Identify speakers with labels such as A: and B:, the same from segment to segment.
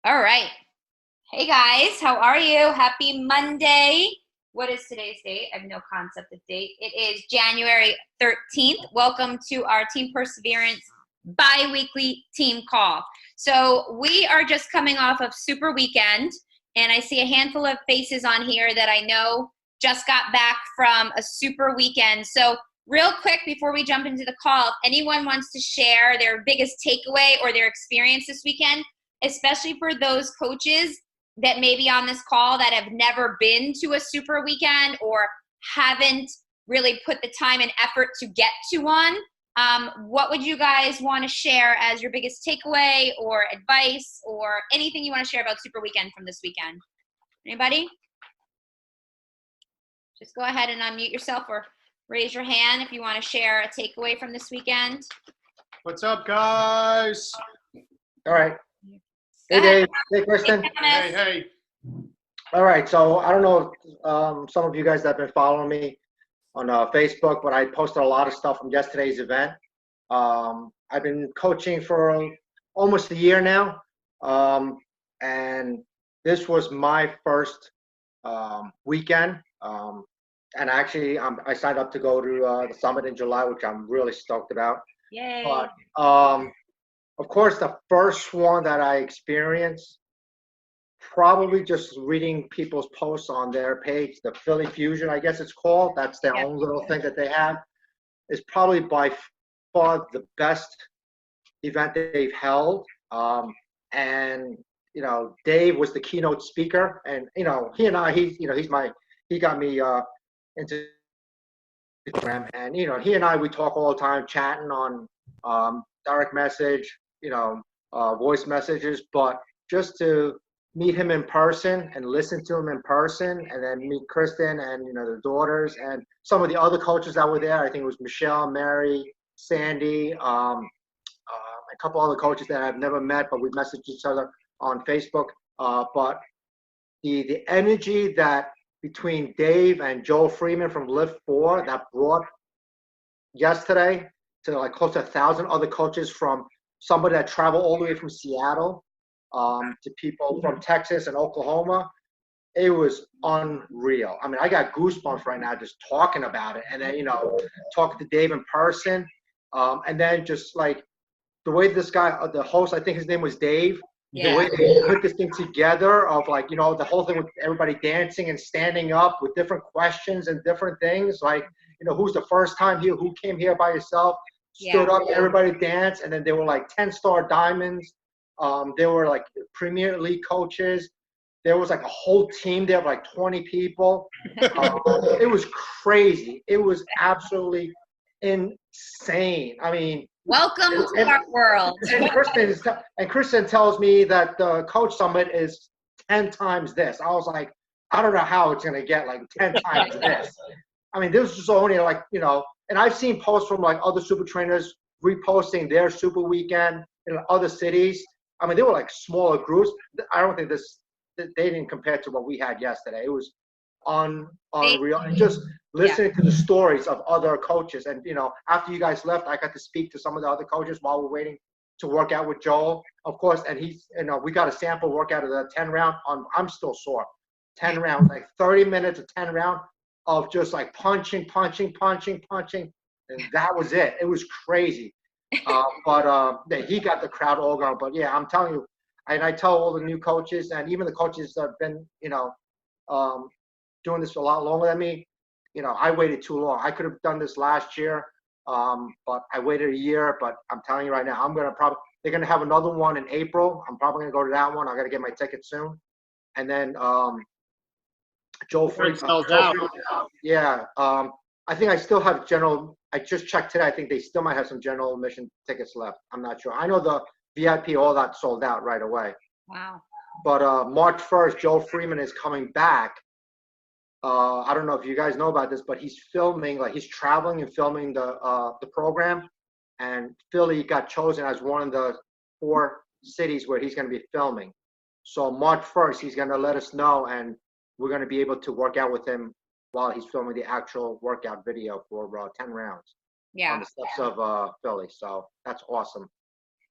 A: All right. Hey guys, how are you? Happy Monday. What is today's date? I have no concept of date. It is January 13th. Welcome to our Team Perseverance bi-weekly team call. So we are just coming off of Super Weekend, and I see a handful of faces on here that I know just got back from a Super Weekend. So real quick before we jump into the call, if anyone wants to share their biggest takeaway or their experience this weekend, especially for those coaches that may be on this call that have never been to a Super Weekend or haven't really put the time and effort to get to one. What would you guys want to share as your biggest takeaway or advice or anything you want to share about Super Weekend from this weekend? Anybody? Just go ahead and unmute yourself or raise your hand if you want to share a takeaway from this weekend.
B: What's up, guys?
C: All right. Hey, Dave. Hey, Kristen.
B: Hey.
C: All right. So I don't know if some of you guys that have been following me on Facebook, but I posted a lot of stuff from yesterday's event. I've been coaching for almost a year now, and this was my first weekend. And actually, I signed up to go to the summit in July, which I'm really stoked about.
A: Yay.
C: But, of course, the first one that I experienced, probably just reading people's posts on their page, the Philly Fusion, I guess it's called. That's their own little thing that they have. Is probably by far the best event that they've held. And Dave was the keynote speaker, and he got me into the program, and he and I, we talk all the time, chatting on direct message, voice messages, but just to meet him in person and listen to him in person, and then meet Kristen and the daughters and some of the other coaches that were there. I think it was Michelle, Mary, Sandy, a couple other coaches that I've never met, but we messaged each other on Facebook. But the energy that between Dave and Joel Freeman from Lift 4 that brought yesterday to like close to 1,000 other coaches, from somebody that traveled all the way from Seattle to people from Texas and Oklahoma. It was unreal. I mean, I got goosebumps right now just talking about it. And then, talking to Dave in person. And then just like the way this guy, the host, I think his name was Dave, the way they put this thing together of like, the whole thing with everybody dancing and standing up with different questions and different things. Like, who's the first time here, who came here by yourself? Stood up, everybody danced, and then there were like 10-star diamonds. There were like Premier League coaches. There was like a whole team there of like 20 people. It was crazy. It was absolutely insane. I mean,
A: welcome to our world.
C: And Kristen tells me that the Coach Summit is 10 times this. I was like, I don't know how it's going to get like 10 times this. I mean, this was only like, and I've seen posts from like other super trainers reposting their Super Weekend in other cities. I mean, they were like smaller groups. I don't think they didn't compare to what we had yesterday. It was unreal. And just listening to the stories of other coaches. And, after you guys left, I got to speak to some of the other coaches while we're waiting to work out with Joel, of course. And he's, we got a sample workout of the 10 round I'm still sore. 10 rounds, like 30 minutes of 10 round of just like punching. And that was it. It was crazy. But he got the crowd all going. But yeah, I'm telling you, and I tell all the new coaches and even the coaches that have been, doing this a lot longer than me, I waited too long. I could have done this last year, but I waited a year. But I'm telling you right now, they're going to have another one in April. I'm probably going to go to that one. I got to get my ticket soon. And then Joel Freeman. I think I still have I just checked today. I think they still might have some general admission tickets left. I'm not sure. I know the VIP, all that sold out right away.
A: Wow.
C: But March 1st, Joel Freeman is coming back. I don't know if you guys know about this, but he's filming, like he's traveling and filming the program. And Philly got chosen as one of the 4 cities where he's going to be filming. So March 1st, he's going to let us know, and we're going to be able to work out with him while he's filming the actual workout video for 10 rounds on the steps of Philly. So that's awesome.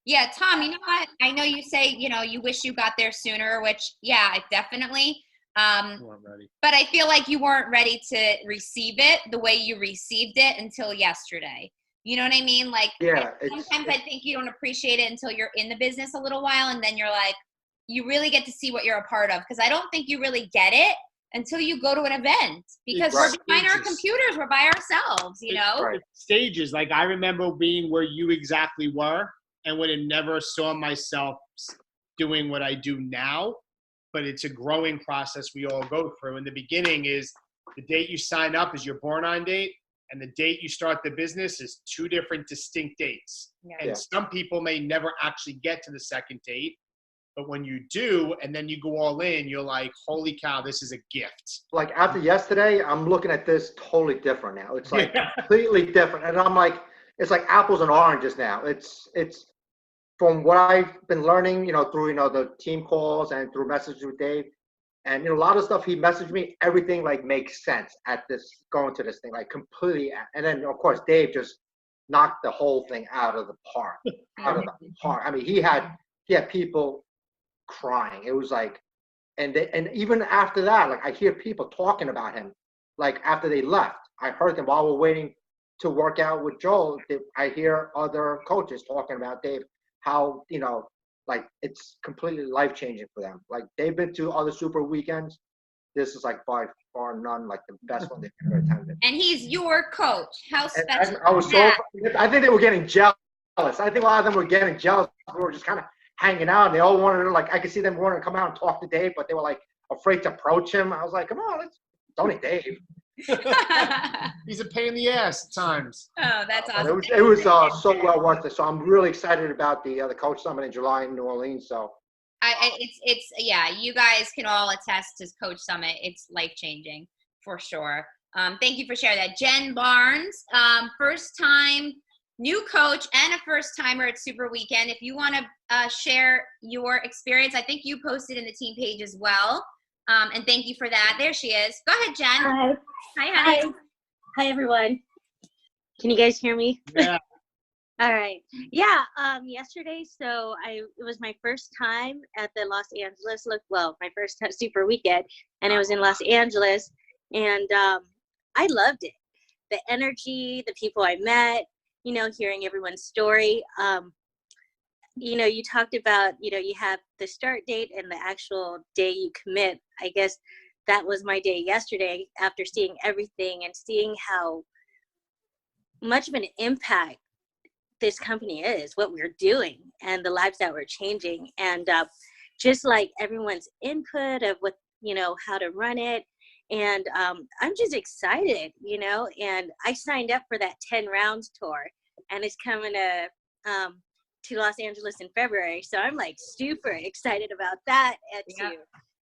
A: Yeah, Tom, you know what? I know you say, you wish you got there sooner, which, yeah, definitely.
B: You weren't ready.
A: But I feel like you weren't ready to receive it the way you received it until yesterday. You know what I mean? Like,
C: Yeah,
A: sometimes I think you don't appreciate it until you're in the business a little while, and then you're like, you really get to see what you're a part of. Because I don't think you really get it until you go to an event. Because we're behind our computers, we're by ourselves,
C: Right.
B: Stages. Like I remember being where you exactly were, and would have never saw myself doing what I do now. But it's a growing process we all go through. And the beginning is the date you sign up is your born-on date, and the date you start the business is two different distinct dates.
A: Yeah.
B: And some people may never actually get to the second date, but when you do, and then you go all in, you're like, holy cow, this is a gift.
C: Like after yesterday, I'm looking at this totally different now. It's like
B: Yeah.
C: completely different. And I'm like, it's like apples and oranges now. It's from what I've been learning, through, the team calls and through messages with Dave. And, a lot of stuff he messaged me, everything like makes sense at this, going to this thing, like completely. And then of course, Dave just knocked the whole thing out of the park, out of the park. I mean, he had people crying. It was like, and even after that, like I hear people talking about him, like after they left. I heard them while we're waiting to work out with Joel. I hear other coaches talking about Dave, how like it's completely life changing for them. Like they've been to other super weekends. This is like by far none like the best one they've ever attended.
A: And he's your coach. How special!
C: I was so. I think they were getting jealous. I think a lot of them were getting jealous. We were just kind of hanging out, and they all wanted to, like, I could see them wanting to come out and talk to Dave, but they were like afraid to approach him. I was like, come on, it's only Dave.
B: He's a pain in the ass at times.
A: Oh, that's
C: But
A: awesome.
C: it was so well worth it. So I'm really excited about the Coach Summit in July in New Orleans. So
A: It's yeah, you guys can all attest to Coach Summit. It's life changing for sure. Thank you for sharing that. Jen Barnes, first time new coach and a first timer at Super Weekend. If you want to share your experience, I think you posted in the team page as well. And thank you for that. There she is. Go ahead, Jen.
D: Hi.
A: Hi, honey.
D: Hi, everyone. Can you guys hear me?
B: Yeah.
D: All right. Yeah. Yesterday, so it was my first time at the Los Angeles. My first Super Weekend, and it was in Los Angeles, and I loved it. The energy, the people I met, hearing everyone's story. You talked about, you have the start date and the actual day you commit. I guess that was my day yesterday after seeing everything and seeing how much of an impact this company is, what we're doing, and the lives that we're changing. And just like everyone's input of what, how to run it. And I'm just excited, and I signed up for that 10 rounds tour, and it's coming to Los Angeles in February. So I'm like super excited about that, and to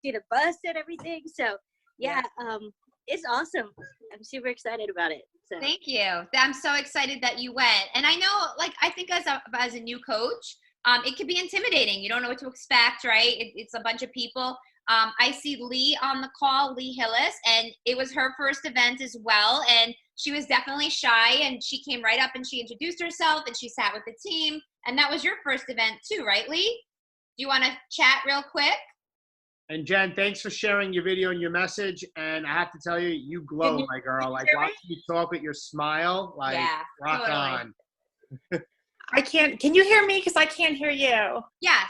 D: see the bus and everything. So it's awesome. I'm super excited about it. So
A: thank you. I'm so excited that you went. And I know, like, I think as a new coach, it can be intimidating. You don't know what to expect, right? It's a bunch of people. I see Lee on the call, Lee Hillis, and it was her first event as well. And she was definitely shy, and she came right up and she introduced herself and she sat with the team. And that was your first event too, right, Lee? Do you want to chat real quick?
B: And Jen, thanks for sharing your video and your message. And I have to tell you, you glow, my girl. Like watching you talk with your smile, like rock
A: totally.
B: on.
E: I can't. Can you hear me? Because I can't hear you.
A: Yes.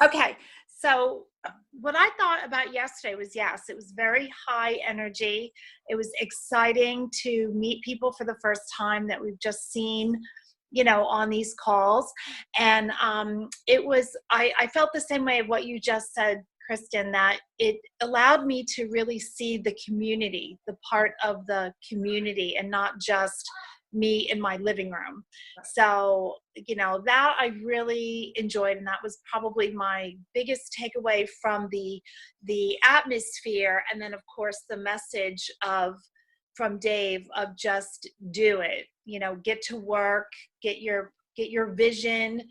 E: Okay. So what I thought about yesterday was, yes, it was very high energy. It was exciting to meet people for the first time that we've just seen, on these calls. And I felt the same way of what you just said, Kristen, that it allowed me to really see the community, the part of the community, and not just me in my living room. So, that I really enjoyed, and that was probably my biggest takeaway from the atmosphere. And then of course the message from Dave of just do it, get to work, get your vision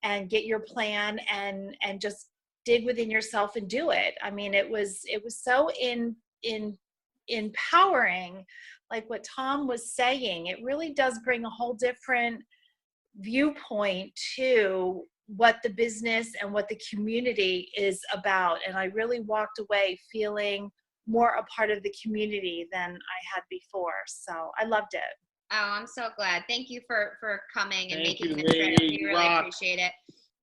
E: and get your plan, and just dig within yourself and do it. I mean, it was so empowering. Like what Tom was saying, it really does bring a whole different viewpoint to what the business and what the community is about. And I really walked away feeling more a part of the community than I had before. So I loved it.
A: Oh, I'm so glad. Thank you for coming and
B: Thank
A: making
B: you,
A: the trip.
B: lady.
A: We
B: You
A: really
B: rock.
A: appreciate it.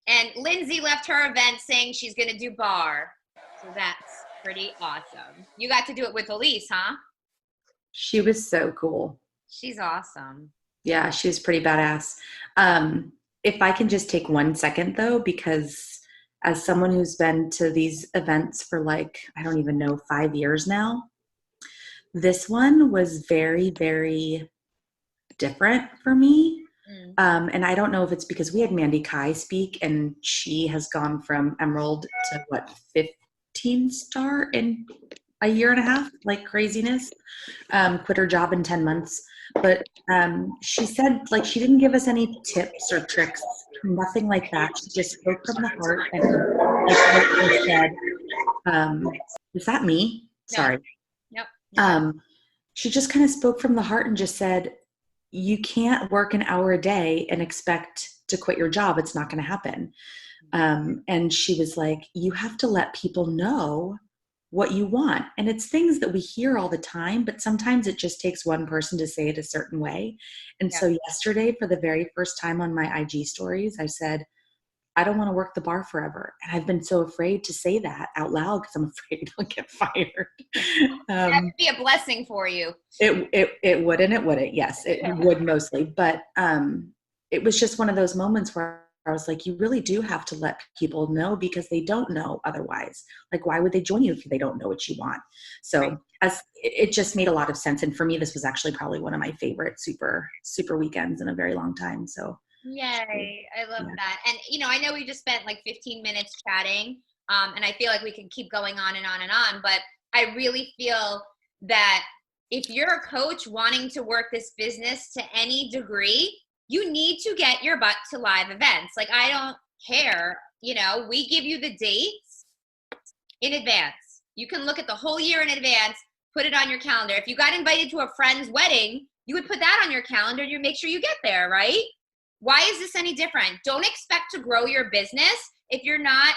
A: And Lindsay left her event saying she's going to do bar. So that's pretty awesome. You got to do it with Elise, huh?
F: She was so cool.
A: She's awesome.
F: Yeah, she was pretty badass. If I can just take 1 second though, because as someone who's been to these events for like, I don't even know, 5 years now, this one was very, very different for me. And I don't know if it's because we had Mandy Kai speak and she has gone from Emerald to what, 15 star in a year and a half, like craziness. Quit her job in 10 months. But she said, like, she didn't give us any tips or tricks, nothing like that. She just spoke from the heart. And like what you said, is that me?
A: No.
F: Sorry.
A: Nope.
F: She just kind of spoke from the heart and just said, you can't work an hour a day and expect to quit your job. It's not going to happen. And she was like, you have to let people know what you want. And it's things that we hear all the time, but sometimes it just takes one person to say it a certain way. And so yesterday, for the very first time on my IG stories, I said, I don't want to work the bar forever. And I've been so afraid to say that out loud because I'm afraid I'll get fired.
A: That would be a blessing for you.
F: It would and it wouldn't. Yes, it would mostly. But it was just one of those moments where I was like, you really do have to let people know because they don't know otherwise. Like, why would they join you if they don't know what you want? So as it just made a lot of sense. And for me, this was actually probably one of my favorite super weekends in a very long time. So
A: yay, I love that. And I know we just spent like 15 minutes chatting, and I feel like we can keep going on and on and on, but I really feel that if you're a coach wanting to work this business to any degree, you need to get your butt to live events. Like, I don't care, we give you the dates in advance. You can look at the whole year in advance, put it on your calendar. If you got invited to a friend's wedding, you would put that on your calendar and you make sure you get there, right? Why is this any different? Don't expect to grow your business if you're not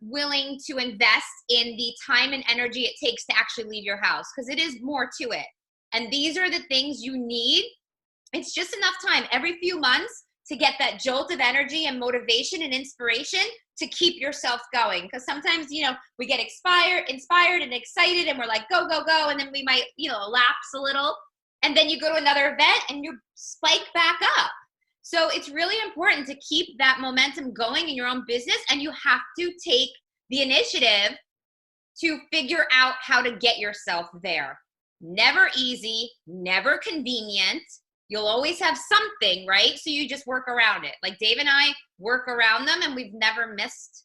A: willing to invest in the time and energy it takes to actually leave your house, because it is more to it. And these are the things you need. It's just enough time every few months to get that jolt of energy and motivation and inspiration to keep yourself going. Because sometimes, we get inspired and excited and we're like, go, go, go. And then we might, lapse a little. And then you go to another event and you spike back up. So it's really important to keep that momentum going in your own business, and you have to take the initiative to figure out how to get yourself there. Never easy, never convenient. You'll always have something, right? So you just work around it. Like Dave and I work around them, and we've never missed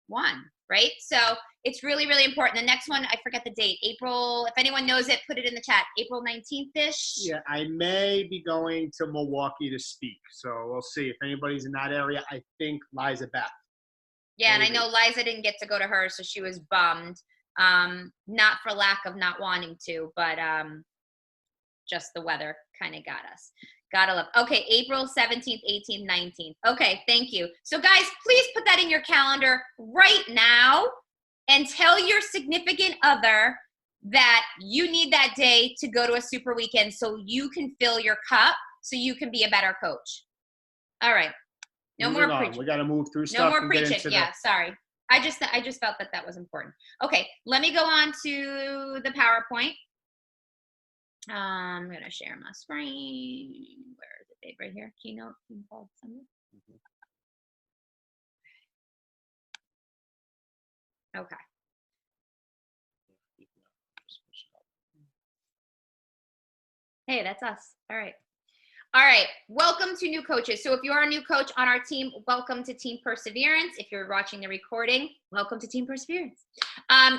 A: one, right? So it's really, really important. The next one, I forget the date. April, if anyone knows it, put it in the chat. April 19th-ish.
B: Yeah, I may be going to Milwaukee to speak. So we'll see if anybody's in that area. I think Liza Beth.
A: Yeah,
B: Maybe.
A: and I know Liza didn't get to go to hers, so she was bummed. Not for lack of not wanting to, but just the weather kind of got us. Gotta love. Okay, April 17th, 18th, 19th. Okay, thank you. So guys, please put that in your calendar right now and tell your significant other that you need that day to go to a super weekend so you can fill your cup, so you can be a better coach. All right. No more preaching.
B: We got to move through stuff.
A: No more preaching. Yeah, sorry. I just felt that was important. Okay, let me go on to the PowerPoint. I'm gonna share my screen. Where is it, babe? Right here. Keynote. Okay. Hey, that's us. All right. All right. Welcome to new coaches. So if you are a new coach on our team, welcome to Team Perseverance. If you're watching the recording, welcome to Team Perseverance.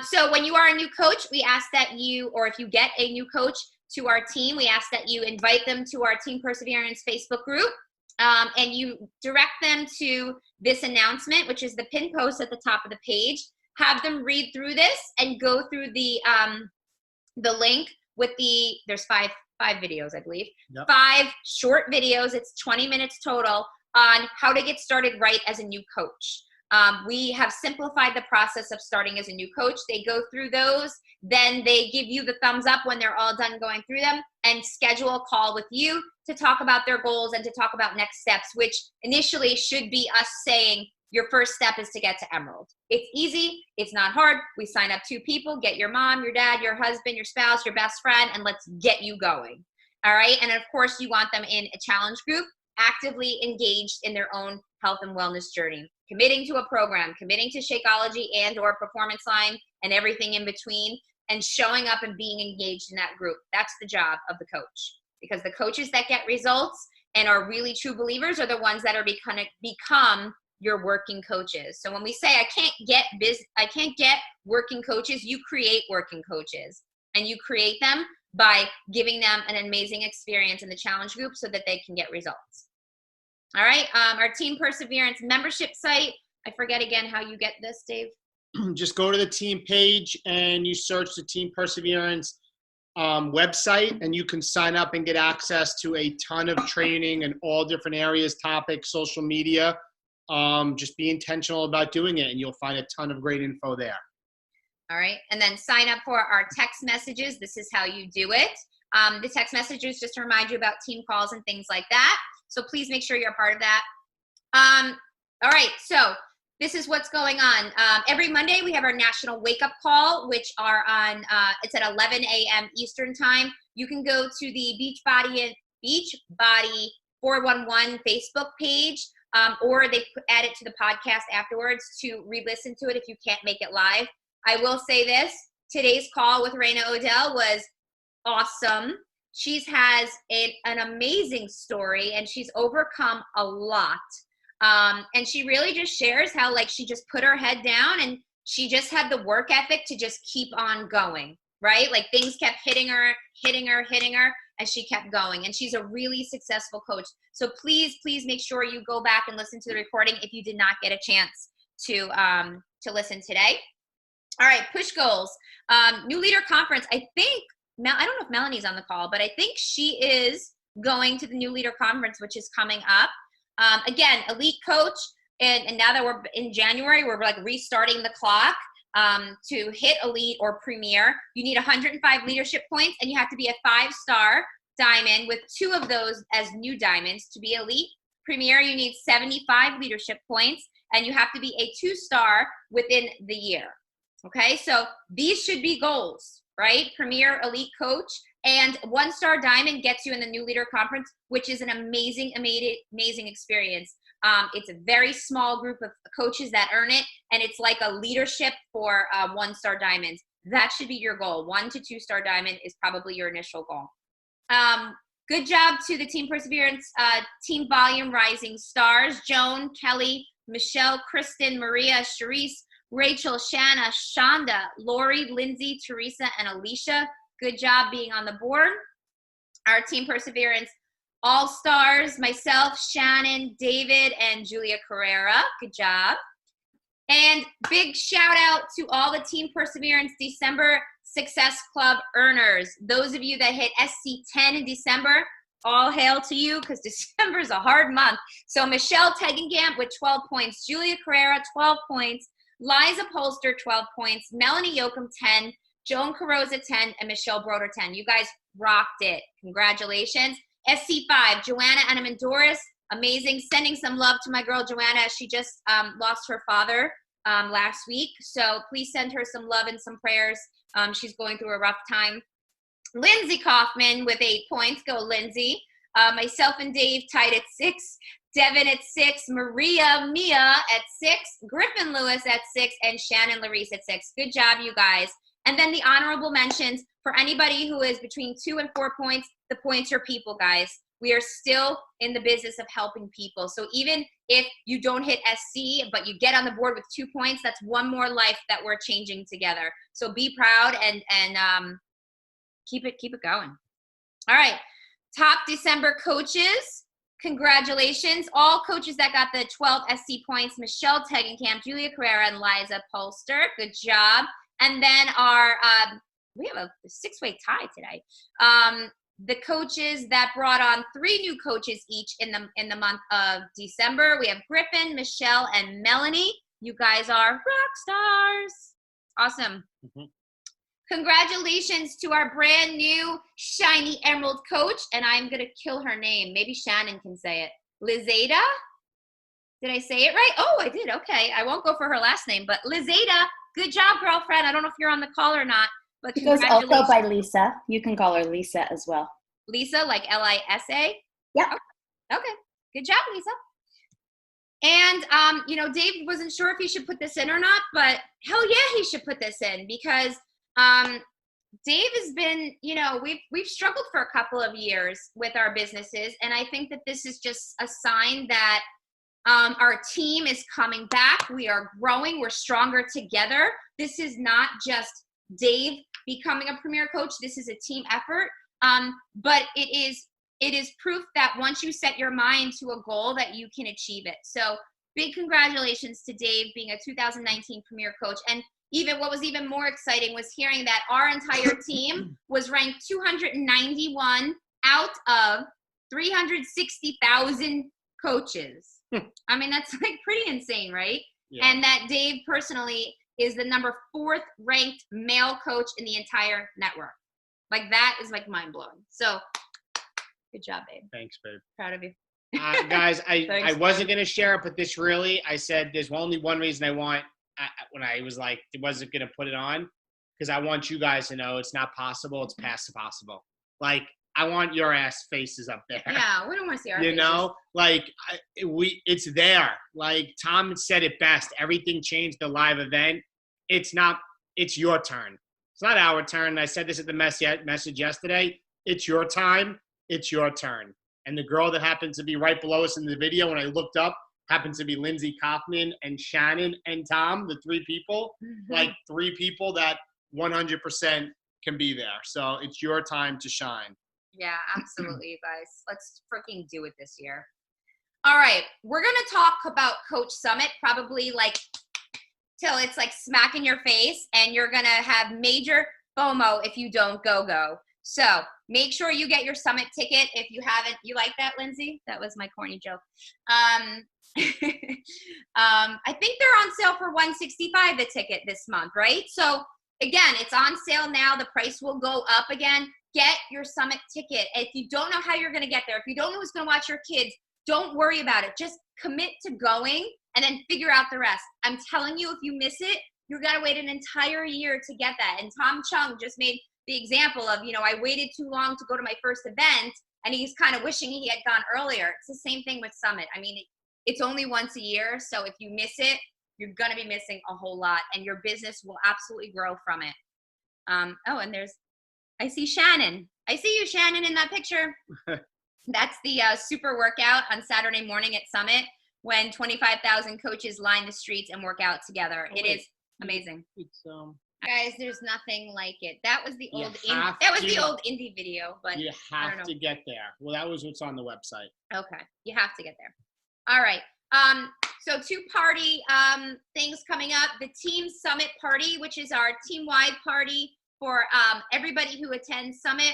A: So when you are a new coach, we ask that you, or if you get a new coach to our team, we ask that you invite them to our Team Perseverance Facebook group, and you direct them to this announcement, which is the pin post at the top of the page. Have them read through this and go through the link with there's five videos, I believe. Yep. 5 short videos. It's 20 minutes total on how to get started right as a new coach. We have simplified the process of starting as a new coach. They go through those, then they give you the thumbs up when they're all done going through them, and schedule a call with you to talk about their goals and to talk about next steps, which initially should be us saying your first step is to get to Emerald. It's easy, it's not hard. We sign up 2 people, get your mom, your dad, your husband, your spouse, your best friend, and let's get you going. All right, and of course you want them in a challenge group, actively engaged in their own health and wellness journey, committing to a program, committing to Shakeology and or Performance Line and everything in between, and showing up and being engaged in that group. That's the job of the coach, because the coaches that get results and are really true believers are the ones that are become your working coaches. So when we say I can't get working coaches, you create working coaches, and you create them by giving them an amazing experience in the challenge group so that they can get results. All right, our Team Perseverance membership site. I forget again how you get this, Dave.
B: Just go to the team page and you search the Team Perseverance website, and you can sign up and get access to a ton of training in all different areas, topics, social media. Just be intentional about doing it, and you'll find a ton of great info there.
A: All right, and then sign up for our text messages. This is how you do it. The text messages just to remind you about team calls and things like that. So please make sure you're a part of that. All right, so this is what's going on. Every Monday we have our national wake up call, which are on, it's at 11 a.m. Eastern time. You can go to the Beachbody 411 Facebook page, or they add it to the podcast afterwards to re-listen to it if you can't make it live. I will say this, today's call with Raina Odell was awesome. She has an amazing story, and she's overcome a lot. And she really just shares how, like, she just put her head down and she just had the work ethic to just keep on going, right? Like, things kept hitting her, and she kept going. And she's a really successful coach. So please, please make sure you go back and listen to the recording if you did not get a chance to listen today. All right, push goals. New Leader Conference. I think, I don't know if Melanie's on the call, but I think she is going to the New Leader Conference, which is coming up. Again, elite coach, and now that we're in January, we're like restarting the clock to hit elite or premier. You need 105 leadership points, and you have to be a 5-star diamond with 2 of those as new diamonds to be elite. Premier, you need 75 leadership points, and you have to be a 2-star within the year. Okay, so these should be goals, right? Premier, elite coach, and 1-star diamond gets you in the New Leader Conference, which is an amazing experience. It's a very small group of coaches that earn it, and it's like a leadership for 1-star diamonds. That should be your goal. 1 to 2-star diamond is probably your initial goal. Good job to the Team Perseverance Team Volume Rising Stars: Joan, Kelly, Michelle, Kristen, Maria, Sharice, Rachel, Shanna, Shonda, Lori, Lindsay, Teresa, and Alicia. Good job being on the board. Our Team Perseverance All-Stars: myself, Shannon, David, and Julia Carrera. Good job. And big shout out to all the Team Perseverance December Success Club earners. Those of you that hit SC10 in December, all hail to you, because December is a hard month. So Michelle Tegenkamp with 12 points, Julia Carrera 12 points, Liza Polster 12 points, Melanie Yoakum 10, Joan Carosa 10, and Michelle Broder 10. You guys rocked it. Congratulations. SC5, Joanna Anamandoris, amazing. Sending some love to my girl Joanna. She just lost her father last week. So please send her some love and some prayers. She's going through a rough time. Lindsay Kaufman with 8 points. Go, Lindsay. Myself and Dave tied at 6. Devin at 6. Mia at 6. Griffin Lewis at 6. And Shannon Larice at 6. Good job, you guys. And then the honorable mentions for anybody who is between 2 and 4 points. The points are people, guys. We are still in the business of helping people. So even if you don't hit SC, but you get on the board with 2 points, that's one more life that we're changing together. So be proud and keep it going. All right, top December coaches. Congratulations. All coaches that got the 12 SC points: Michelle Tegenkamp, Julia Carrera, and Liza Polster. Good job. And then our, we have a 6-way tie today. the coaches that brought on 3 new coaches each in the month of December. We have Griffin, Michelle, and Melanie. You guys are rock stars. Awesome.
B: Mhm.
A: Congratulations to our brand new shiny emerald coach, and I'm gonna kill her name. Maybe Shannon can say it. Lizada? Did I say it right? Oh, I did. Okay, I won't go for her last name, but Lizada, good job, girlfriend. I don't know if you're on the call or not, but
G: It goes
A: congratulations.
G: also by Lisa. You can call her Lisa as well.
A: Lisa, like Lisa?
G: Yep.
A: Okay, good job, Lisa. And, Dave wasn't sure if he should put this in or not, but hell yeah, he should put this in because Dave has been, we've struggled for a couple of years with our businesses. And I think that this is just a sign that our team is coming back. We are growing. We're stronger together. This is not just Dave becoming a premier coach. This is a team effort. But it is proof that once you set your mind to a goal that you can achieve it. So big congratulations to Dave being a 2019 premier coach. And even what was even more exciting was hearing that our entire team was ranked 291 out of 360,000 coaches. I mean, that's like pretty insane, right?
B: Yeah.
A: And that Dave personally is the number 4th ranked male coach in the entire network. Like that is like mind blowing. So good job, babe.
B: Thanks, babe.
A: Proud of you.
B: Guys, I
A: Thanks,
B: wasn't going to share it, but this really, I said there's only one reason I want, when I was like, wasn't going to put it on, because I want you guys to know it's not possible. It's past possible. Like, I want your ass faces up there.
A: Yeah, we don't want to see our faces.
B: Like, it's there. Like, Tom said it best. Everything changed the live event. It's your turn. It's not our turn. I said this at the message yesterday. It's your time. It's your turn. And the girl that happens to be right below us in the video, when I looked up, happens to be Lindsay Kaufman and Shannon and Tom, the 3 people, like 3 people that 100% can be there. So it's your time to shine.
A: Yeah, absolutely, you guys. Let's freaking do it this year. All right, we're going to talk about Coach Summit, probably like till it's like smack in your face, and you're going to have major FOMO if you don't go. So make sure you get your summit ticket if you haven't. You like that, Lindsay? That was my corny joke. I think they're on sale for $165 the ticket this month, right? So again, it's on sale now. The price will go up again. Get your summit ticket. If you don't know how you're going to get there, if you don't know who's going to watch your kids, don't worry about it. Just commit to going and then figure out the rest. I'm telling you, if you miss it, you're going to wait an entire year to get that. And Tom Chung just made the example of, I waited too long to go to my first event, and he's kind of wishing he had gone earlier. It's the same thing with Summit. I mean, it's only once a year, so if you miss it, you're going to be missing a whole lot, and your business will absolutely grow from it. And I see Shannon. I see you, Shannon, in that picture. That's the super workout on Saturday morning at Summit when 25,000 coaches line the streets and work out together. It is amazing.
B: It's
A: Guys, there's nothing like it. That was the
B: You
A: old
B: have
A: the
B: to-
A: old indie video, but
B: you
A: I don't
B: have
A: know.
B: to get there. Well, that was what's on the website.
A: Okay, you have to get there. All right. So 2 party things coming up. The Team Summit Party, which is our team-wide party for everybody who attends Summit.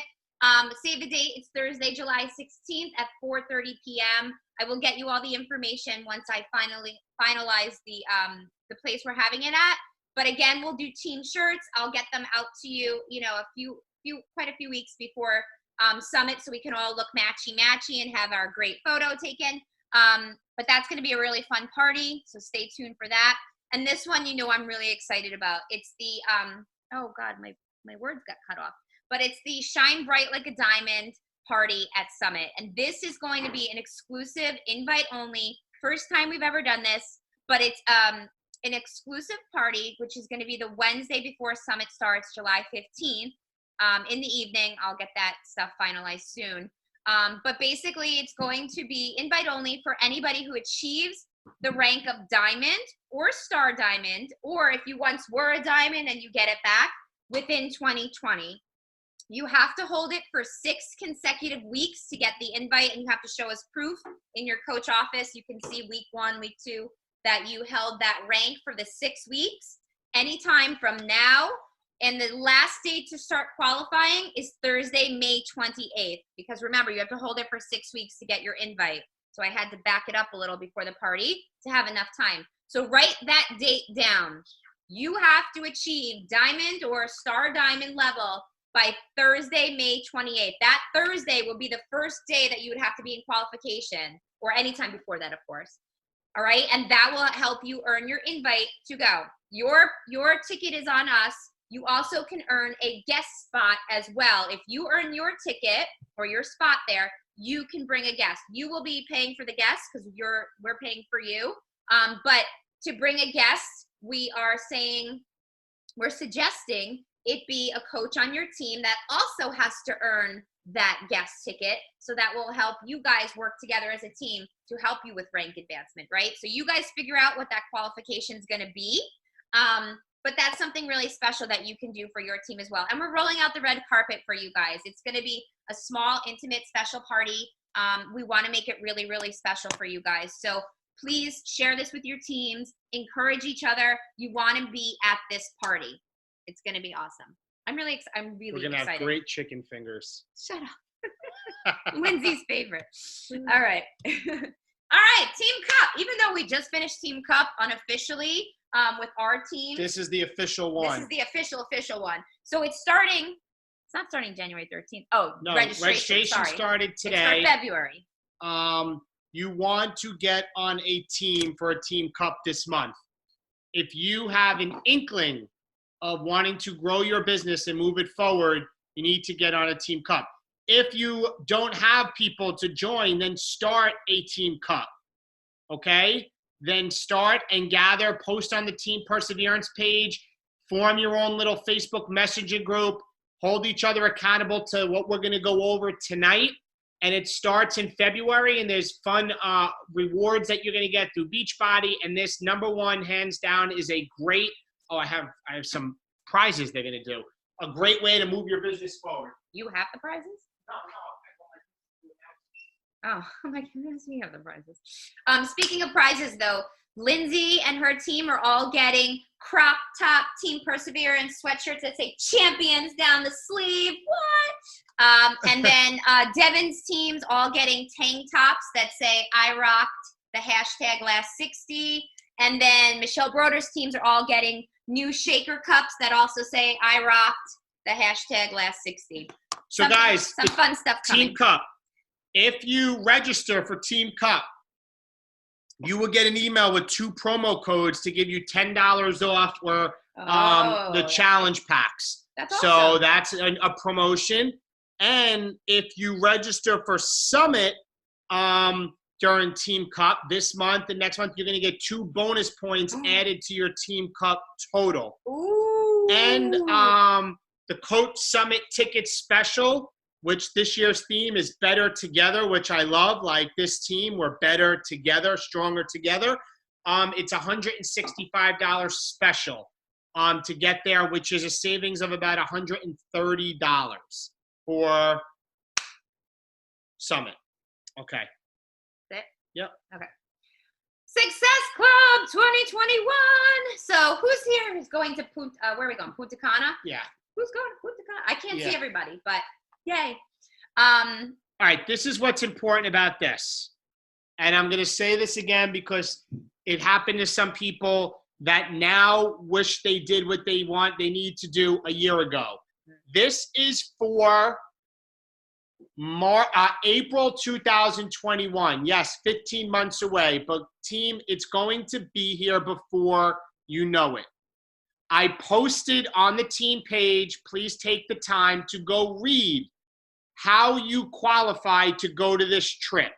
A: Save the date. It's Thursday, July 16th at 4:30 p.m. I will get you all the information once I finalize the place we're having it at. But again, we'll do team shirts. I'll get them out to you, quite a few weeks before Summit, so we can all look matchy and have our great photo taken. But that's going to be a really fun party, so stay tuned for that. And this one, I'm really excited about. It's the oh God, my words got cut off. But it's the Shine Bright Like a Diamond party at Summit, and this is going to be an exclusive, invite only, first time we've ever done this. But it's an exclusive party, which is going to be the Wednesday before Summit starts, July 15th, in the evening. I'll get that stuff finalized soon. But basically, it's going to be invite only for anybody who achieves the rank of diamond or star diamond, or if you once were a diamond and you get it back within 2020. You have to hold it for 6 consecutive weeks to get the invite, and you have to show us proof in your coach office. You can see week 1, week 2, that you held that rank for the 6 weeks. Anytime from now And the last date to start qualifying is Thursday, May 28th. Because remember, you have to hold it for 6 weeks to get your invite. So I had to back it up a little before the party to have enough time. So write that date down. You have to achieve diamond or star diamond level by Thursday, May 28th. That Thursday will be the first day that you would have to be in qualification, or anytime before that, of course. All right, and that will help you earn your invite to go. Your ticket is on us. You also can earn a guest spot as well. If you earn your ticket or your spot there, you can bring a guest. You will be paying for the guest because we're paying for you. But to bring a guest, we're suggesting it be a coach on your team that also has to earn that guest ticket. So that will help you guys work together as a team to help you with rank advancement, right? So you guys figure out what that qualification is going to be. But that's something really special that you can do for your team as well. And we're rolling out the red carpet for you guys. It's going to be a small, intimate, special party. We want to make it really, really special for you guys. So please share this with your teams. Encourage each other. You want to be at this party. It's going to be awesome. I'm really excited.
B: We're going to have great chicken fingers.
A: Shut up. Lindsay's favorite. All right. All right, Team Cup. Even though we just finished Team Cup unofficially with our team.
B: This is the official one.
A: This is the official one. So it's not starting January 13th. Oh,
B: no,
A: registration
B: started today.
A: It's for February.
B: You want to get on a team for a Team Cup this month. If you have an inkling of wanting to grow your business and move it forward, you need to get on a Team Cup. If you don't have people to join, then start a Team Cup, okay? Then start and gather, post on the Team Perseverance page, form your own little Facebook Messenger group, hold each other accountable to what we're gonna go over tonight. And it starts in February, and there's fun rewards that you're gonna get through Beachbody. And this number one, hands down, is a great, I have some prizes they're gonna do. A great way to move your business forward.
A: You have the prizes? Oh my goodness, we have the prizes. Speaking of prizes, though, Lindsay and her team are all getting crop top Team Perseverance sweatshirts that say champions down the sleeve. What? And then Devin's team's all getting tank tops that say I rocked the hashtag last 60. And then Michelle Broder's teams are all getting new shaker cups that also say I rocked the hashtag last 60.
B: So guys,
A: some fun stuff coming.
B: Team Cup. If you register for Team Cup, you will get an email with 2 promo codes to give you $10 off or the challenge packs.
A: That's awesome.
B: So that's a promotion. And if you register for Summit during Team Cup this month and next month, you're going to get 2 bonus points added to your Team Cup total.
A: Ooh.
B: And the Coach Summit ticket special, which this year's theme is Better Together, which I love. Like this team, we're better together, stronger together. It's $165 special to get there, which is a savings of about $130 for Summit. Okay.
A: That's it?
B: Yep.
A: Okay. Success Club 2021. So who's here? Who's going to where are we going? Punta Cana?
B: Yeah.
A: Who's going to Punta Cana? I can't see everybody, but yay.
B: All right, this is what's important about this. And I'm going to say this again because it happened to some people that now wish they did what they need to do a year ago. This is for April 2021. Yes, 15 months away. But team, it's going to be here before you know it. I posted on the team page, please take the time to go read how you qualify to go to this trip.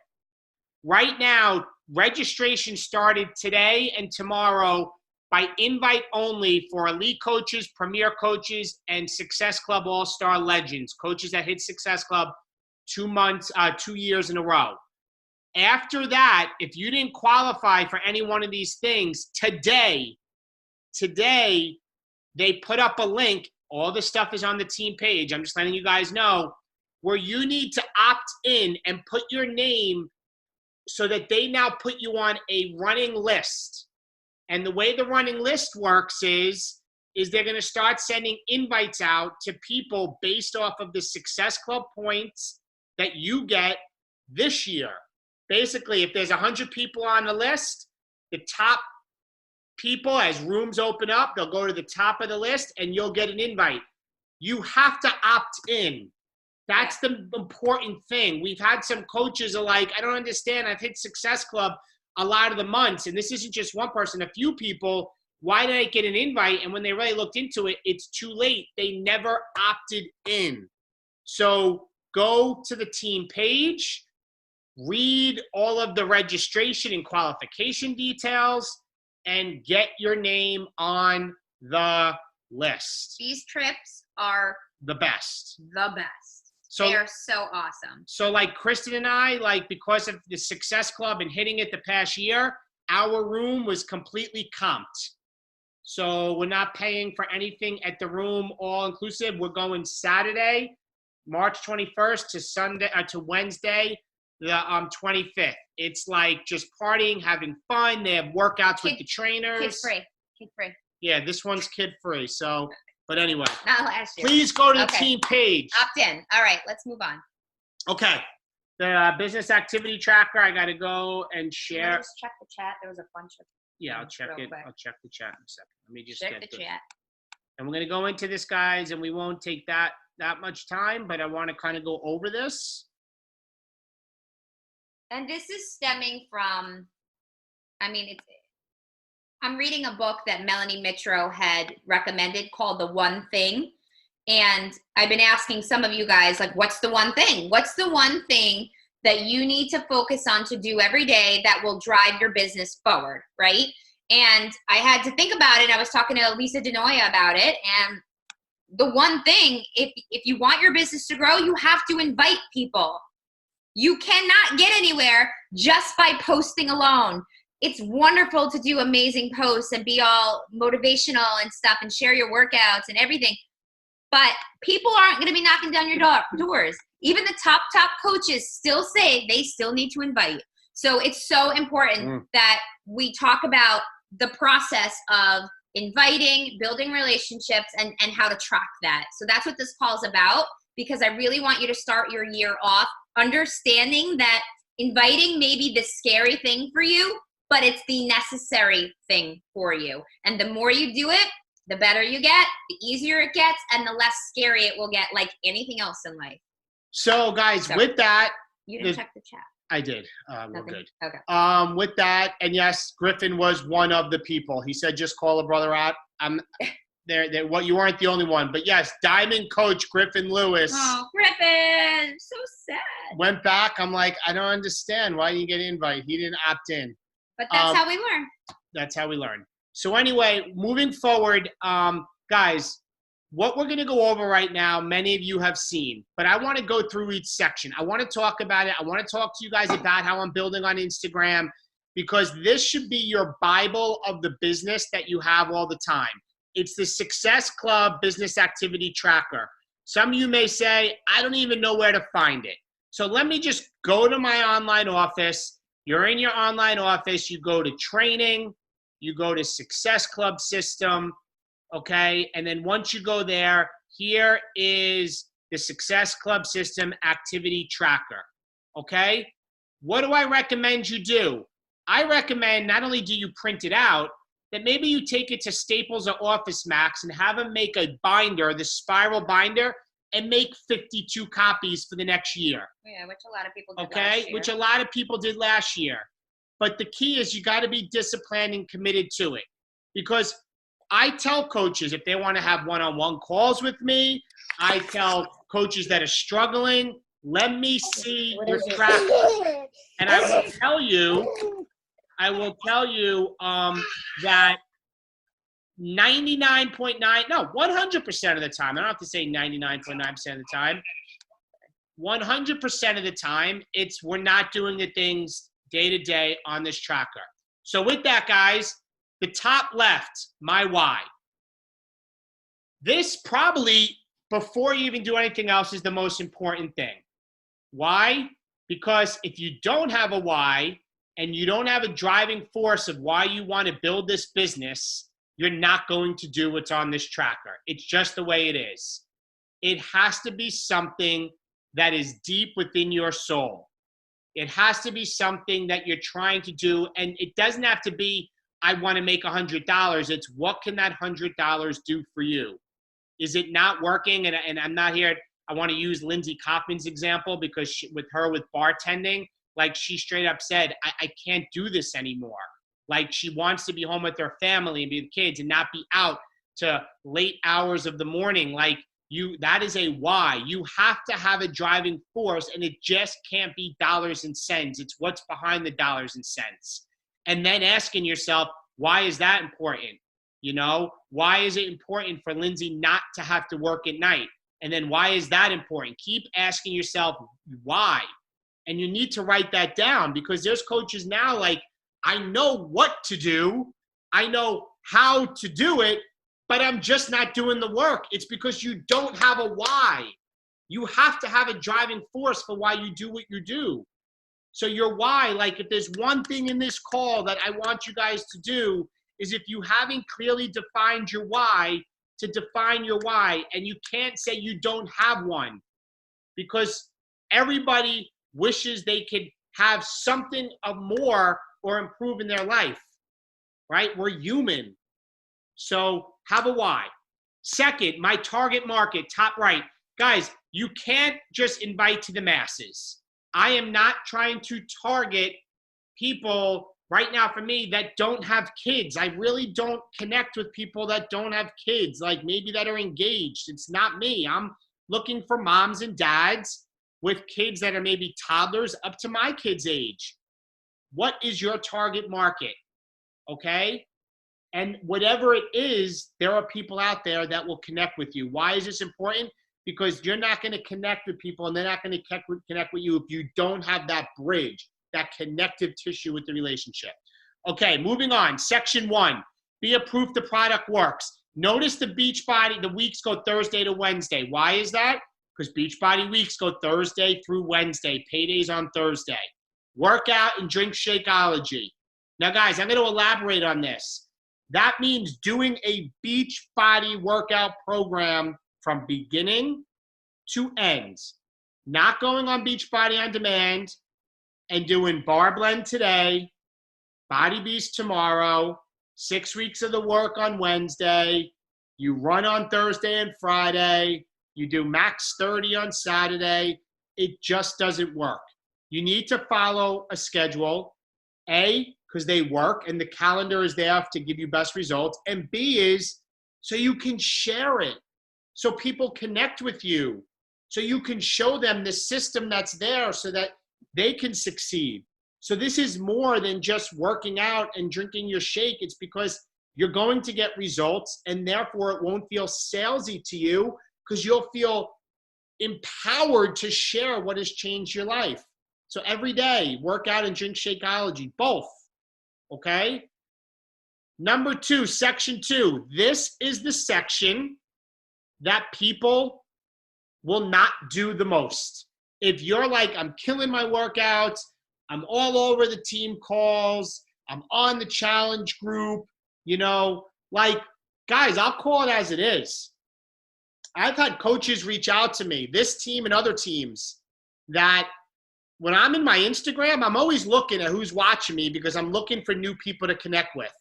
B: Right now, registration started today and tomorrow by invite only for elite coaches, premier coaches, and Success Club All-Star legends, coaches that hit Success Club 2 years in a row. After that, if you didn't qualify for any one of these things, today, they put up a link. All the stuff is on the team page. I'm just letting you guys know where you need to opt in and put your name so that they now put you on a running list. And the way the running list works is is they're going to start sending invites out to people based off of the Success Club points that you get this year. Basically, if there's 100 people on the list, the top people, as rooms open up, they'll go to the top of the list and you'll get an invite. You have to opt in. That's the important thing. We've had some coaches are like, I don't understand. I've hit Success Club a lot of the months, and this isn't just one person, a few people. Why did I get an invite? And when they really looked into it, it's too late. They never opted in. So go to the team page, read all of the registration and qualification details, and get your name on the list.
A: These trips are
B: the best.
A: The best.
B: So,
A: they are so awesome.
B: So like Kristen and I, like because of the Success Club and hitting it the past year, our room was completely comped. So we're not paying for anything at the room, all inclusive. We're going Saturday, March 21st to Wednesday, the 25th. It's like just partying, having fun. They have workouts with the trainers.
A: Kid free. Kid free.
B: Yeah, this one's kid free. So, but anyway.
A: Not last year.
B: Please go to the team page.
A: Opt in. All right, let's move on.
B: Okay. The business activity tracker, I got to go and share.
A: Just check the chat. There was a bunch of.
B: Yeah, I'll check it.
A: Quick.
B: I'll check the chat in a second. Let me just
A: check
B: get
A: the
B: this.
A: chat.
B: And we're going to go into this, guys, and we won't take that much time, but I want to kind of go over this.
A: And this is stemming from, I'm reading a book that Melanie Mitro had recommended called The One Thing. And I've been asking some of you guys, like, what's the one thing? What's the one thing that you need to focus on to do every day that will drive your business forward, right? And I had to think about it. I was talking to Lisa DeNoia about it. And the one thing, if you want your business to grow, you have to invite people. You cannot get anywhere just by posting alone. It's wonderful to do amazing posts and be all motivational and stuff and share your workouts and everything. But people aren't going to be knocking down your doors. Even the top coaches still say they still need to invite. So it's so important that we talk about the process of inviting, building relationships, and how to track that. So that's what this call is about, because I really want you to start your year off understanding that inviting may be the scary thing for you, but it's the necessary thing for you. And the more you do it, the better you get, the easier it gets, and the less scary it will get, like anything else in life.
B: So, guys, with that,
A: you didn't check the chat.
B: I did. We're good.
A: Okay.
B: With that, and yes, Griffin was one of the people. He said, "Just call a brother out." I'm there. What you weren't the only one, but yes, Diamond Coach Griffin Lewis.
A: Oh, Griffin, so sad.
B: Went back. I'm like, I don't understand why you get an invite. He didn't opt in.
A: But that's how we learn.
B: That's how we learn. So anyway, moving forward, guys, what we're going to go over right now, many of you have seen, but I want to go through each section. I want to talk about it. I want to talk to you guys about how I'm building on Instagram, because this should be your Bible of the business that you have all the time. It's the Success Club Business Activity Tracker. Some of you may say, I don't even know where to find it. So let me just go to my online office. You're in your online office. You go to training. You go to Success Club system. Okay, and then once you go there, here is the Success Club System Activity Tracker. Okay, what do I recommend you do? I recommend not only do you print it out, that maybe you take it to Staples or Office Max and have them make a binder, the spiral binder, and make 52 copies for the next year.
A: Yeah, which a lot of people did
B: okay,
A: last year.
B: Which a lot of people did last year. But the key is you got to be disciplined and committed to it, because I tell coaches if they want to have one-on-one calls with me, I tell coaches that are struggling, let me see your tracker. And I will tell you that 100% of the time, I don't have to say 99.9% of the time, 100% of the time, we're not doing the things day to day on this tracker. So with that, guys, the top left, my why. This probably, before you even do anything else, is the most important thing. Why? Because if you don't have a why and you don't have a driving force of why you want to build this business, you're not going to do what's on this tracker. It's just the way it is. It has to be something that is deep within your soul. It has to be something that you're trying to do. And it doesn't have to be, I want to make $100. It's what can that $100 do for you? Is it not working? And I'm not here. I want to use Lindsay Kaufman's example because with bartending, like she straight up said, I can't do this anymore. Like she wants to be home with her family and be with kids and not be out to late hours of the morning. Like that is a why. You have to have a driving force, and it just can't be dollars and cents. It's what's behind the dollars and cents. And then asking yourself, why is that important? You know, why is it important for Lindsay not to have to work at night? And then why is that important? Keep asking yourself why. And you need to write that down, because there's coaches now like, I know what to do. I know how to do it, but I'm just not doing the work. It's because you don't have a why. You have to have a driving force for why you do what you do. So your why, like if there's one thing in this call that I want you guys to do, is if you haven't clearly defined your why, to define your why. And you can't say you don't have one, because everybody wishes they could have something of more or improve in their life, right? We're human. So have a why. Second, my target market, top right. Guys, you can't just invite to the masses. I am not trying to target people right now for me that don't have kids. I really don't connect with people that don't have kids, like maybe that are engaged. It's not me. I'm looking for moms and dads with kids that are maybe toddlers up to my kids' age. What is your target market? Okay? And whatever it is, there are people out there that will connect with you. Why is this important? Because you're not going to connect with people, and they're not going to connect with you if you don't have that bridge, that connective tissue with the relationship. Okay, moving on. Section 1, be a proof the product works. Notice the Beachbody, the weeks go Thursday to Wednesday. Why is that? Because Beachbody weeks go Thursday through Wednesday. Payday's on Thursday. Workout and drink Shakeology. Now, guys, I'm going to elaborate on this. That means doing a Beachbody workout program from beginning to end. Not going on Beachbody on demand and doing Bar Blend today, Body Beast tomorrow, 6 weeks of the work on Wednesday. You run on Thursday and Friday. You do max 30 on Saturday. It just doesn't work. You need to follow a schedule. A, because they work and the calendar is there to give you best results. And B is so you can share it, so people connect with you, so you can show them the system that's there so that they can succeed. So this is more than just working out and drinking your shake. It's because you're going to get results, and therefore it won't feel salesy to you, because you'll feel empowered to share what has changed your life. So every day, work out and drink Shakeology, both. Okay? Number 2, section 2. This is the section that people will not do the most. If you're like, I'm killing my workouts, I'm all over the team calls, I'm on the challenge group, you know, like, guys, I'll call it as it is. I've had coaches reach out to me, this team and other teams, that when I'm in my Instagram, I'm always looking at who's watching me, because I'm looking for new people to connect with.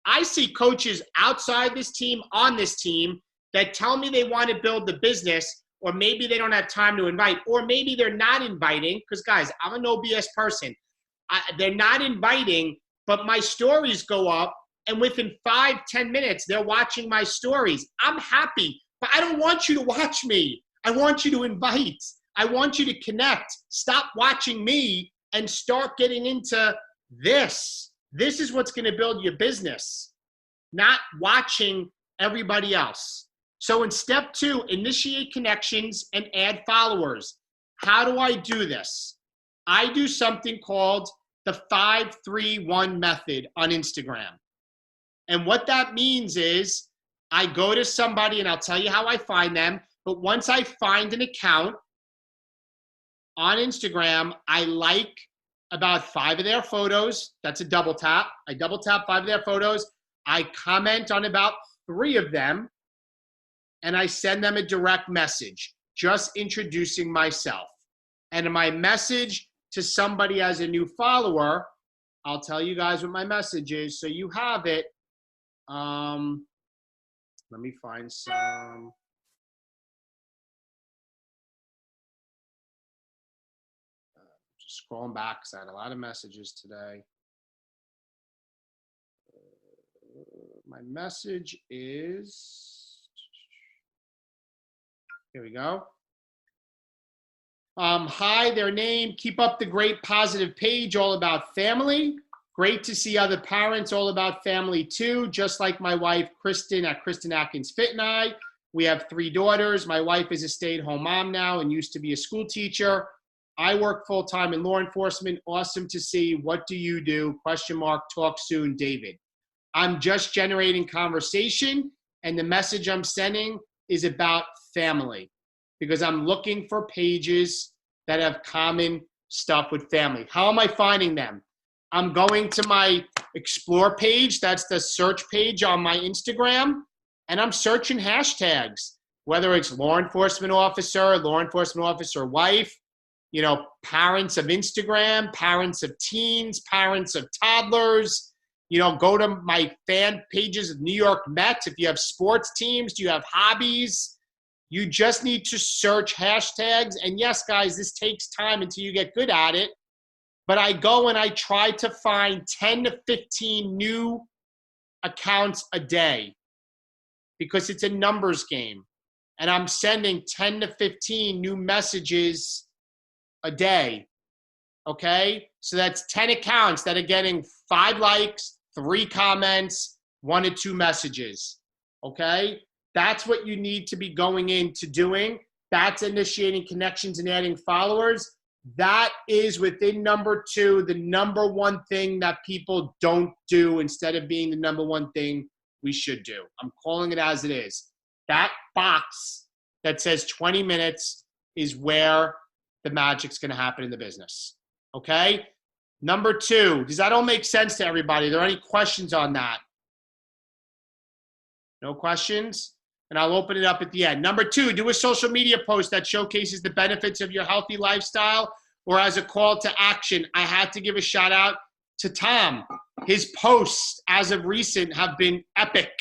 B: I see coaches outside this team, on this team, that tell me they want to build the business, or maybe they don't have time to invite, or maybe they're not inviting, because guys, I'm a no BS person. They're not inviting, but my stories go up, and within 5-10 minutes, they're watching my stories. I'm happy, but I don't want you to watch me. I want you to invite. I want you to connect. Stop watching me and start getting into this. This is what's going to build your business, not watching everybody else. So in step 2, initiate connections and add followers. How do I do this? I do something called the 5-3-1 method on Instagram. And what that means is I go to somebody, and I'll tell you how I find them. But once I find an account on Instagram, I like about 5 of their photos. That's a double tap. I double tap 5 of their photos. I comment on about 3 of them, and I send them a direct message, just introducing myself. And my message to somebody as a new follower, I'll tell you guys what my message is, so you have it. Let me find some. Just scrolling back because I had a lot of messages today. My message is, here we go. Hi, their name, keep up the great positive page, all about family. Great to see other parents all about family too, just like my wife, Kristen, at Kristen Atkins Fit and I. We have 3 daughters. My wife is a stay-at-home mom now and used to be a school teacher. I work full-time in law enforcement. Awesome to see. What do you do? ? Talk soon, David. I'm just generating conversation, and the message I'm sending is about family because I'm looking for pages that have common stuff with family. How am I finding them? I'm going to my Explore page. That's the search page on my Instagram, and I'm searching hashtags, whether it's law enforcement officer wife, you know, parents of Instagram, parents of teens, parents of toddlers. You know, go to my fan pages of New York Mets. If you have sports teams, do you have hobbies? You just need to search hashtags. And yes, guys, this takes time until you get good at it. But I go and I try to find 10 to 15 new accounts a day because it's a numbers game. And I'm sending 10 to 15 new messages a day. Okay? So that's 10 accounts that are getting 5 likes, 3 comments, 1 to 2 messages. Okay? That's what you need to be going into doing. That's initiating connections and adding followers. That is within number 2, the number 1 thing that people don't do instead of being the number 1 thing we should do. I'm calling it as it is. That box that says 20 minutes is where the magic's going to happen in the business. Okay? Number 2, does that all make sense to everybody? Are there any questions on that? No questions? And I'll open it up at the end. Number 2, do a social media post that showcases the benefits of your healthy lifestyle or as a call to action. I had to give a shout out to Tom. His posts as of recent have been epic.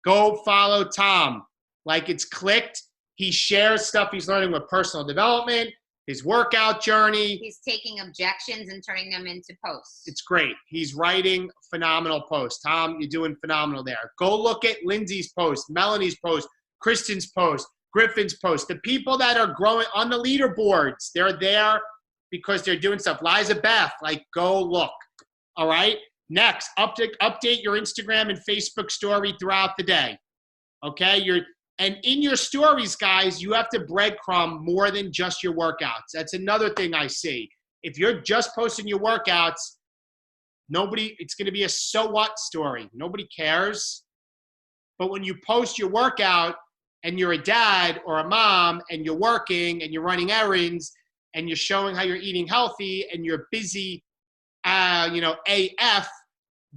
B: Go follow Tom. Like it's clicked. He shares stuff he's learning with personal development, his workout journey.
A: He's taking objections and turning them into posts.
B: It's great. He's writing phenomenal posts. Tom, you're doing phenomenal there. Go look at Lindsay's post, Melanie's post, Kristen's post, Griffin's post. The people that are growing on the leaderboards, they're there because they're doing stuff. Liza Beth, like go look. All right? Next, update your Instagram and Facebook story throughout the day. Okay? And in your stories, guys, you have to breadcrumb more than just your workouts. That's another thing I see. If you're just posting your workouts, it's going to be a so what story. Nobody cares. But when you post your workout and you're a dad or a mom and you're working and you're running errands and you're showing how you're eating healthy and you're busy, AF,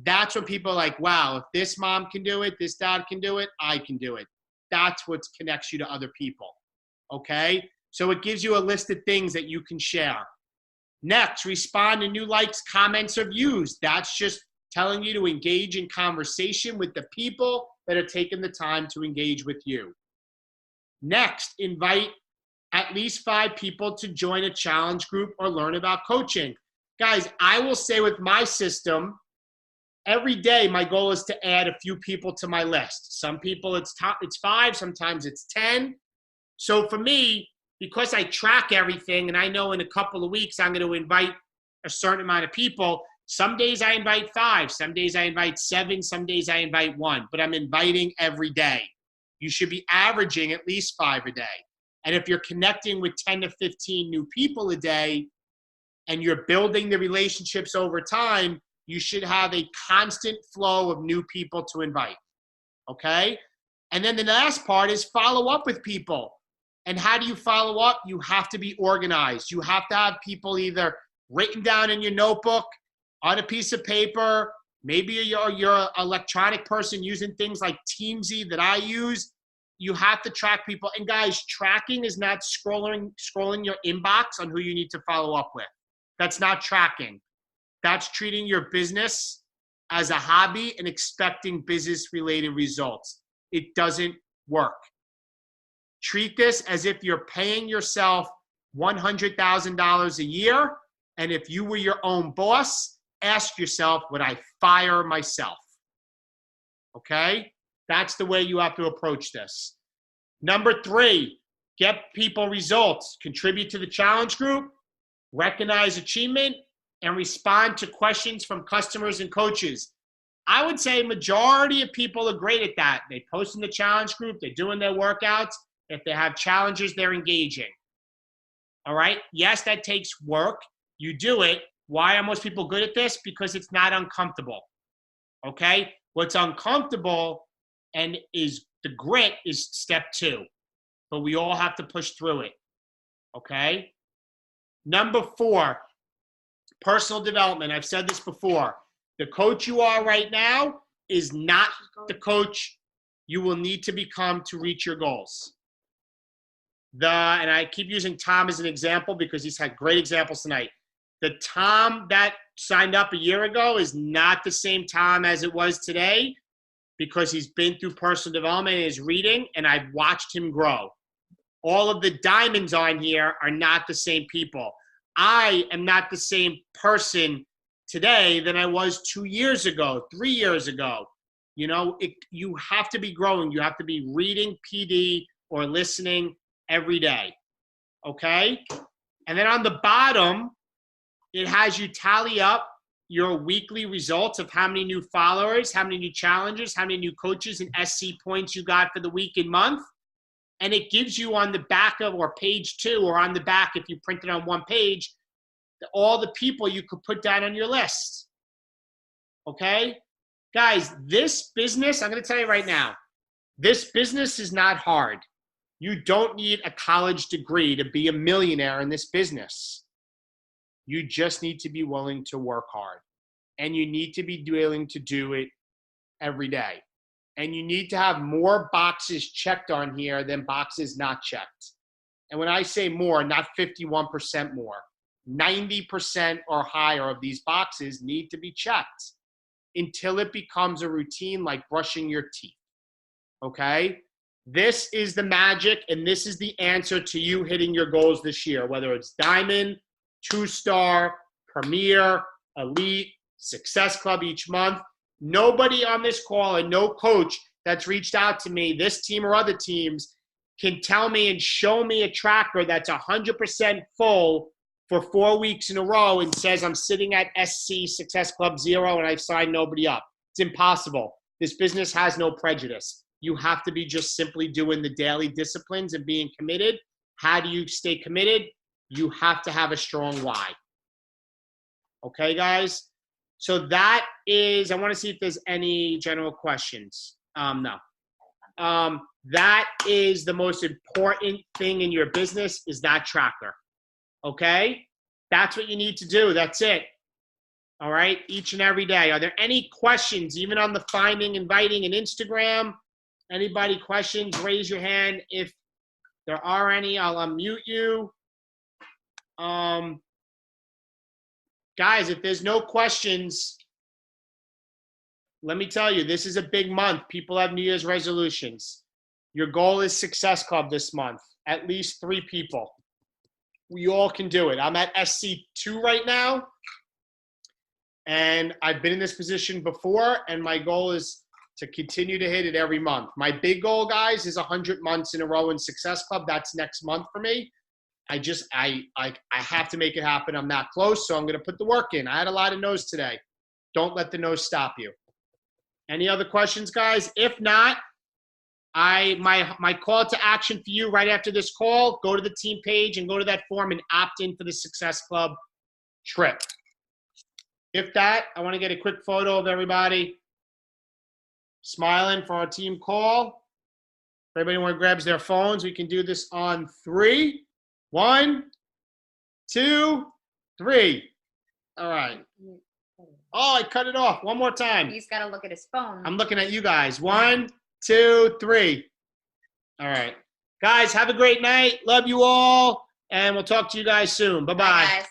B: that's when people are like, wow, if this mom can do it, this dad can do it, I can do it. That's what connects you to other people, okay? So it gives you a list of things that you can share. Next, respond to new likes, comments, or views. That's just telling you to engage in conversation with the people that are taking the time to engage with you. Next, invite at least 5 people to join a challenge group or learn about coaching. Guys, I will say with my system, every day, my goal is to add a few people to my list. Some people it's 5, sometimes it's 10. So for me, because I track everything and I know in a couple of weeks I'm going to invite a certain amount of people, some days I invite 5, some days I invite 7, some days I invite 1, but I'm inviting every day. You should be averaging at least 5 a day. And if you're connecting with 10 to 15 new people a day and you're building the relationships over time, you should have a constant flow of new people to invite, okay? And then the last part is follow up with people. And how do you follow up? You have to be organized. You have to have people either written down in your notebook, on a piece of paper, Maybe you're an electronic person using things like Teamsy that I use. You have to track people. And guys, tracking is not scrolling your inbox on who you need to follow up with. That's not tracking. That's treating your business as a hobby and expecting business-related results. It doesn't work. Treat this as if you're paying yourself $100,000 a year, and if you were your own boss, ask yourself, would I fire myself? Okay? That's the way you have to approach this. Number 3, get people results. Contribute to the challenge group, recognize achievement, and respond to questions from customers and coaches. I would say majority of people are great at that. They post in the challenge group, they're doing their workouts. If they have challenges, they're engaging. All right? Yes, that takes work. You do it. Why are most people good at this? Because it's not uncomfortable. Okay? What's uncomfortable and is the grit is step 2. But we all have to push through it. Okay? Number 4, personal development. I've said this before. The coach you are right now is not the coach you will need to become to reach your goals. And I keep using Tom as an example because he's had great examples tonight. The Tom that signed up a year ago is not the same Tom as it was today because he's been through personal development and is reading, and I've watched him grow. All of the diamonds on here are not the same people. I am not the same person today than I was 2 years ago, 3 years ago. You know, you have to be growing. You have to be reading PD or listening every day, okay? And then on the bottom, it has you tally up your weekly results of how many new followers, how many new challenges, how many new coaches and SC points you got for the week and month. And it gives you on the back of, or page 2, or on the back if you print it on one page, all the people you could put down on your list, okay? Guys, this business, I'm going to tell you right now, this business is not hard. You don't need a college degree to be a millionaire in this business. You just need to be willing to work hard. And you need to be willing to do it every day. And you need to have more boxes checked on here than boxes not checked. And when I say more, not 51% more, 90% or higher of these boxes need to be checked until it becomes a routine like brushing your teeth. Okay? This is the magic, and this is the answer to you hitting your goals this year, whether it's Diamond, 2-Star, Premier, Elite, Success Club each month. Nobody on this call and no coach that's reached out to me, this team or other teams, can tell me and show me a tracker that's 100% full for 4 weeks in a row and says I'm sitting at SC Success Club 0 and I've signed nobody up. It's impossible. This business has no prejudice. You have to be just simply doing the daily disciplines and being committed. How do you stay committed? You have to have a strong why. Okay, guys? So that is, I want to see if there's any general questions. No. That is the most important thing in your business is that tracker. Okay? That's what you need to do. That's it. All right? Each and every day. Are there any questions, even on the finding, inviting, and Instagram? Anybody questions? Raise your hand. If there are any, I'll unmute you. Guys, if there's no questions, let me tell you, this is a big month. People have New Year's resolutions. Your goal is Success Club this month. At least 3 people. We all can do it. I'm at SC2 right now. And I've been in this position before, and my goal is to continue to hit it every month. My big goal, guys, is 100 months in a row in Success Club. That's next month for me. I have to make it happen. I'm not close, so I'm going to put the work in. I had a lot of no's today. Don't let the no's stop you. Any other questions, guys? If not, my call to action for you right after this call, go to the team page and go to that form and opt in for the Success Club trip. If that, I want to get a quick photo of everybody smiling for our team call. If everybody grabs their phones, we can do this on 3. 1, 2, 3. All right. Oh, I cut it off. One more time.
A: He's got to look at his phone.
B: I'm looking at you guys. 1, 2, 3. All right. Guys, have a great night. Love you all. And we'll talk to you guys soon. Bye-bye.
A: Bye, guys.